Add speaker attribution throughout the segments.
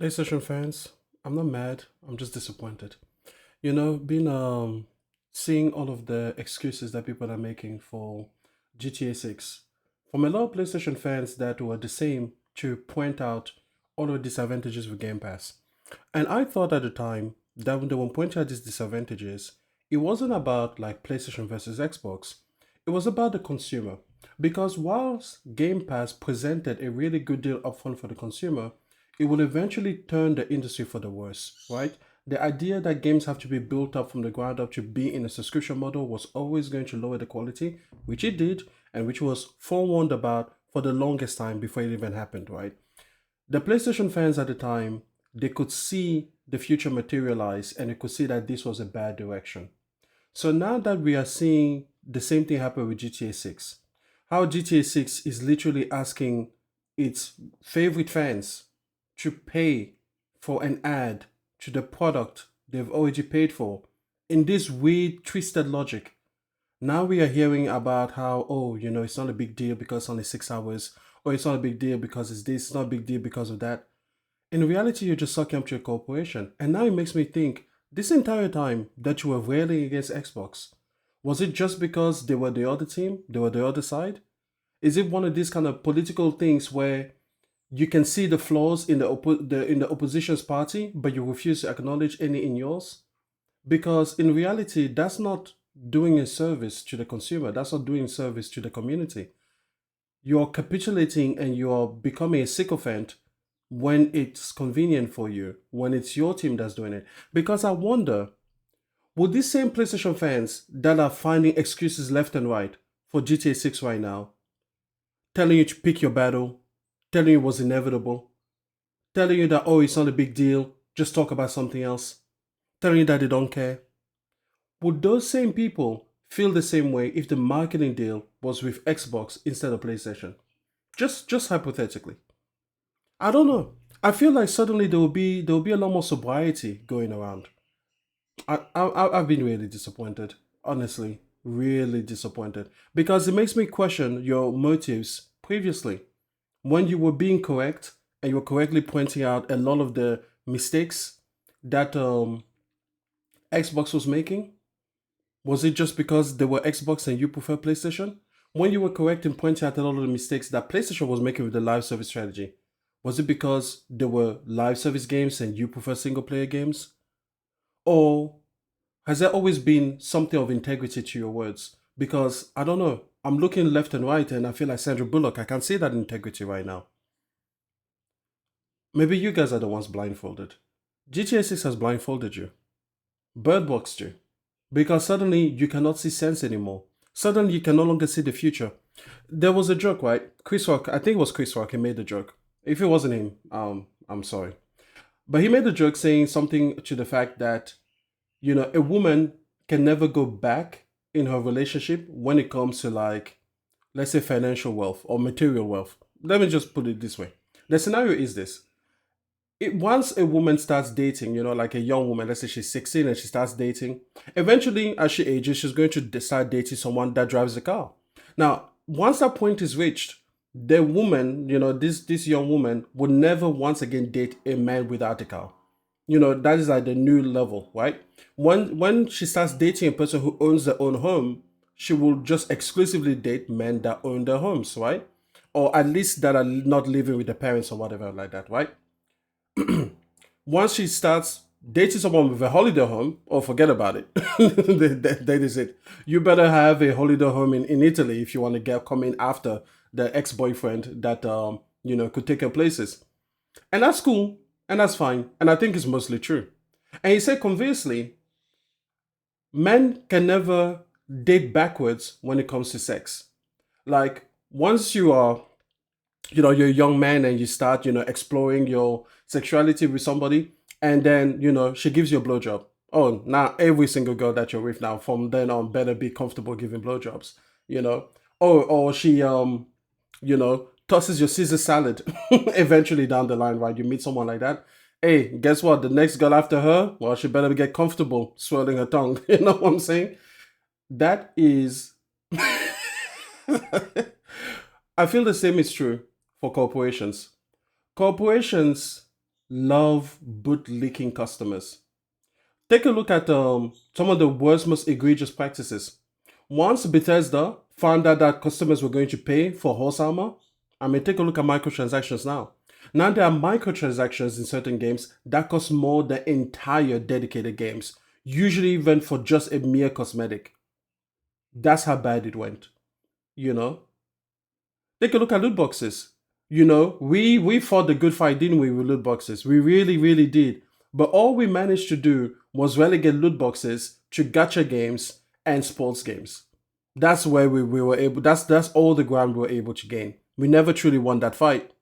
Speaker 1: PlayStation fans, I'm not mad. I'm just disappointed. Been seeing all of the excuses that people are making for GTA 6 from a lot of PlayStation fans that were the same to point out all the disadvantages of Game Pass. And I thought at the time that when they were pointing out these disadvantages, it wasn't about like PlayStation versus Xbox. It was about the consumer. Because whilst Game Pass presented a really good deal upfront for the consumer, it will eventually turn the industry for the worse, right? The idea that games have to be built up from the ground up to be in a subscription model was always going to lower the quality, which it did, and which was forewarned about for the longest time before it even happened, right? The PlayStation fans at the time, they could see the future materialize and they could see that this was a bad direction. So now that we are seeing the same thing happen with GTA 6, how GTA 6 is literally asking its favorite fans to pay for an ad to the product they've already paid for in this weird, twisted logic. Now we are hearing about how, oh, it's not a big deal because it's only 6 hours, or it's not a big deal because it's this, it's not a big deal because of that. In reality, you're just sucking up to your corporation. And now it makes me think this entire time that you were railing against Xbox, was it just because they were the other team? They were the other side? Is it one of these kind of political things where you can see the flaws in in the opposition's party, but you refuse to acknowledge any in yours? Because in reality, that's not doing a service to the consumer. That's not doing service to the community. You're capitulating and you're becoming a sycophant when it's convenient for you, when it's your team that's doing it. Because I wonder, would these same PlayStation fans that are finding excuses left and right for GTA 6 right now, telling you to pick your battle, telling you it was inevitable, telling you that, oh, it's not a big deal, just talk about something else, telling you that they don't care, would those same people feel the same way if the marketing deal was with Xbox instead of PlayStation? Just hypothetically. I don't know. I feel like suddenly there will be a lot more sobriety going around. I've been really disappointed, honestly, really disappointed because it makes me question your motives previously when you were being correct and you were correctly pointing out a lot of the mistakes that Xbox was making. Was it just because they were Xbox and you prefer PlayStation? When you were correct in pointing out a lot of the mistakes that PlayStation was making with the live service strategy, was it because there were live service games and you prefer single player games? Or has there always been something of integrity to your words? Because I don't know, I'm looking left and right and I feel like Sandra Bullock. I can't see that integrity right now. Maybe you guys are the ones blindfolded. GTA 6 has blindfolded you. Bird boxed you. Because suddenly you cannot see sense anymore. Suddenly you can no longer see the future. There was a joke, right? Chris Rock, I think it was Chris Rock, he made the joke. If it wasn't him, I'm sorry. But he made the joke saying something to the fact that, a woman can never go back in her relationship when it comes to like, let's say financial wealth or material wealth. Let me just put it this way. The scenario is this. Once a woman starts dating, like a young woman, let's say she's 16 and she starts dating, eventually as she ages, she's going to start dating someone that drives a car. Now, once that point is reached, the woman, this young woman would never once again date a man without a car. That is like the new level, right? When she starts dating a person who owns their own home, she will just exclusively date men that own their homes, right? Or at least that are not living with the parents or whatever like that, right? Once she starts dating someone with a holiday home, oh, forget about it. That is it. You better have a holiday home in Italy if you want to get come in after the ex boyfriend that could take her places, and that's cool and that's fine, and I think it's mostly true. And he said conversely, men can never date backwards when it comes to sex. Like once you are you're a young man and you start, exploring your sexuality with somebody, and then, she gives you a blowjob. Oh, now every single girl that you're with now from then on better be comfortable giving blowjobs, you know. Or she tosses your Caesar salad eventually down the line, right? You meet someone like that. Hey, guess what? The next girl after her, well, she better get comfortable swirling her tongue. You know what I'm saying? That is I feel the same is true for corporations. Corporations, love bootlicking customers. Take a look at some of the worst, most egregious practices. Once Bethesda found out that customers were going to pay for horse armor, I mean, take a look at microtransactions now. Now there are microtransactions in certain games that cost more than entire dedicated games, usually even for just a mere cosmetic. That's how bad it went, you know? Take a look at loot boxes. We fought the good fight, didn't we, with loot boxes? We really, really did. But all we managed to do was relegate loot boxes to gacha games and sports games. That's where we were able. That's all the ground we were able to gain. We never truly won that fight.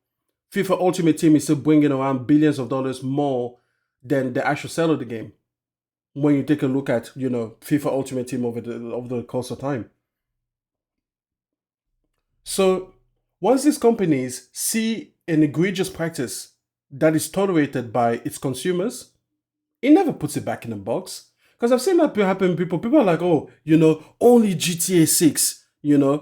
Speaker 1: FIFA Ultimate Team is still bringing around billions of dollars more than the actual sale of the game. When you take a look at FIFA Ultimate Team over the course of time. So once these companies see an egregious practice that is tolerated by its consumers, it never puts it back in the box. Because I've seen that happen. People are like, oh, only GTA 6,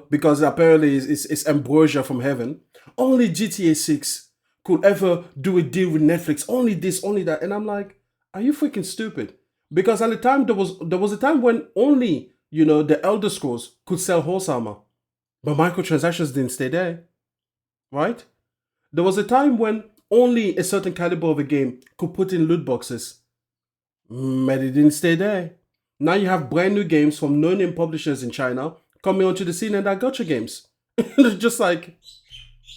Speaker 1: because apparently it's ambrosia from heaven. Only GTA 6 could ever do a deal with Netflix. Only this, only that. And I'm like, are you freaking stupid? Because at the time there was a time when only the Elder Scrolls could sell horse armor, but microtransactions didn't stay there, right? There was a time when only a certain caliber of a game could put in loot boxes, but it didn't stay there. Now you have brand new games from no-name publishers in China coming onto the scene, and they're gacha games. Just like,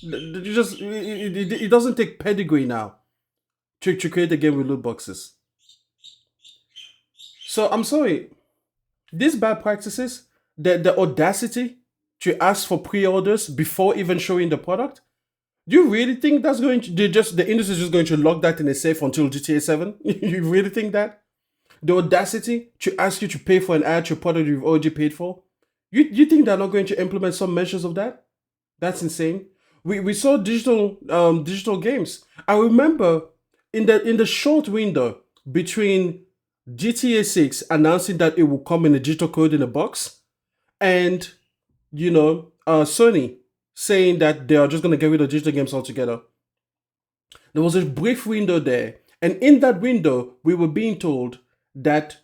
Speaker 1: it doesn't take pedigree now to create a game with loot boxes. So I'm sorry, these bad practices, the audacity to ask for pre-orders before even showing the product. Do you really think that's going to the industry is just going to lock that in a safe until GTA 7? You really think that? The audacity to ask you to pay for an ad to a product you've already paid for? You think they're not going to implement some measures of that? That's insane. We saw digital games. I remember in the short window between GTA 6 announcing that it will come in a digital code in a box and Sony saying that they are just going to get rid of digital games altogether. There was a brief window there, and in that window, we were being told that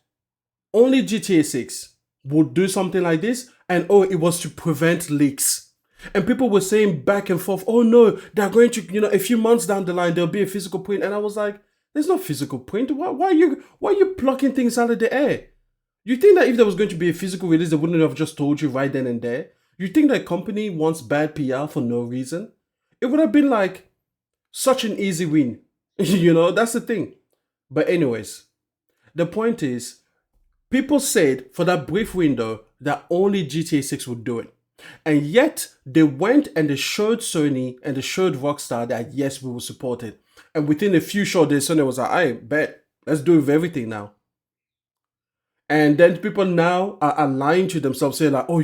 Speaker 1: only GTA 6 would do something like this, and it was to prevent leaks. And people were saying back and forth, oh no, they're going to, a few months down the line, there'll be a physical print. And I was like, there's no physical print. Why are you plucking things out of the air? You think that if there was going to be a physical release, they wouldn't have just told you right then and there? You think that company wants bad PR for no reason? It would have been like such an easy win. That's the thing. But anyways, the point is, people said for that brief window that only GTA 6 would do it. And yet, they went and they showed Sony and they showed Rockstar that yes, we will support it. And within a few short days, Sony was like, I bet, let's do it with everything now. And then people now are lying to themselves, saying like, oh,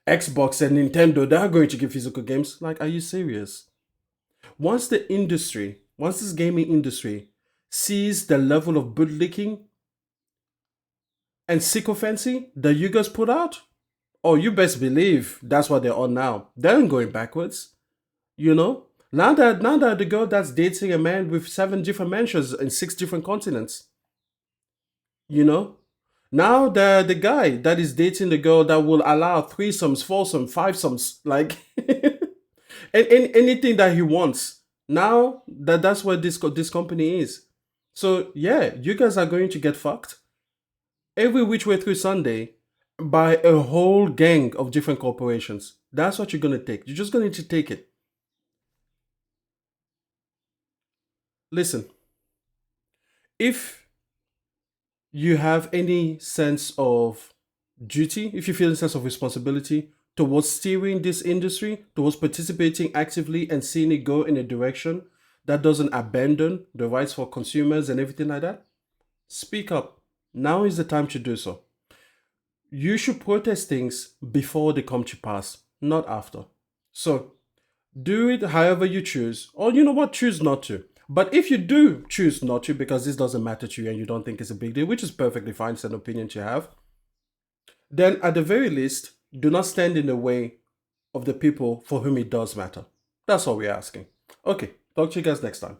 Speaker 1: Xbox and Nintendo, they're going to give physical games. Like, are you serious? Once this gaming industry sees the level of bootlicking and sycophancy that you guys put out, oh, you best believe that's what they're on now. They ain't going backwards. Now that the girl that's dating a man with 7 different mansions in 6 different continents, now the guy that is dating the girl that will allow threesomes, foursomes, fivesomes, like and anything that he wants. Now that's where this company is. So yeah, you guys are going to get fucked every which way through Sunday by a whole gang of different corporations. That's what you're gonna take. You're just going to take it. Listen, if you have any sense of duty, if you feel a sense of responsibility towards steering this industry, towards participating actively and seeing it go in a direction that doesn't abandon the rights for consumers and everything like that, speak up. Now is the time to do so. You should protest things before they come to pass, not after. So, do it however you choose, or you know what, choose not to. But if you do choose not to because this doesn't matter to you and you don't think it's a big deal, which is perfectly fine, it's an opinion to have, then at the very least, do not stand in the way of the people for whom it does matter. That's all we're asking. Okay, talk to you guys next time.